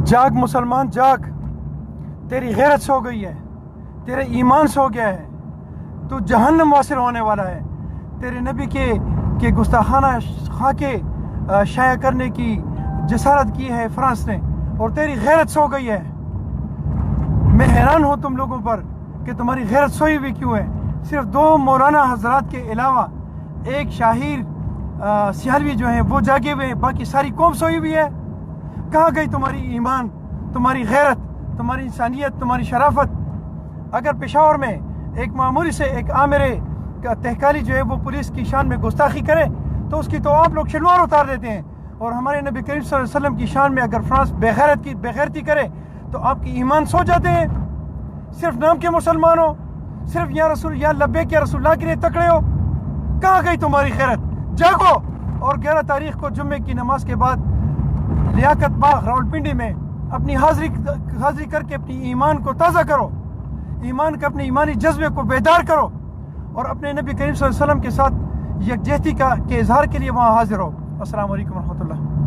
جاگ مسلمان جاگ، تیری غیرت سو گئی ہے، تیرے ایمان سو گیا ہے، تو جہنم واصل ہونے والا ہے۔ تیرے نبی کے گستاخانہ خاکے شائع کرنے کی جسارت کی ہے فرانس نے، اور تیری غیرت سو گئی ہے۔ میں حیران ہوں تم لوگوں پر کہ تمہاری غیرت سوئی ہوئی کیوں ہے۔ صرف 2 مولانا حضرات کے علاوہ ایک شاہیر سیالوی جو ہیں وہ جاگے ہوئے ہیں، باقی ساری قوم سوئی ہوئی ہے۔ کہاں گئی تمہاری ایمان، تمہاری غیرت، تمہاری انسانیت، تمہاری شرافت؟ اگر پشاور میں ایک معمولی سے ایک عامر تہکالی جو ہے وہ پولیس کی شان میں گستاخی کرے تو اس کی تو آپ لوگ شلوار اتار دیتے ہیں، اور ہمارے نبی کریم صلی اللہ علیہ وسلم کی شان میں اگر فرانس بغیرتی کرے تو آپ کی ایمان سو جاتے ہیں۔ صرف نام کے مسلمان ہو، صرف یا رسول یا لبیک یا رسول اللہ کے لیے تکڑے ہو۔ کہاں گئی تمہاری غیرت؟ جاگو، اور 11 تاریخ کو جمعے کی نماز کے بعد لیاقت باغ راولپنڈی میں اپنی حاضری کر کے اپنی ایمان کو تازہ کرو، ایمان کا اپنے ایمانی جذبے کو بیدار کرو، اور اپنے نبی کریم صلی اللہ علیہ وسلم کے ساتھ یکجہتی کے اظہار کے لیے وہاں حاضر ہو۔ السلام علیکم ورحمۃ اللہ۔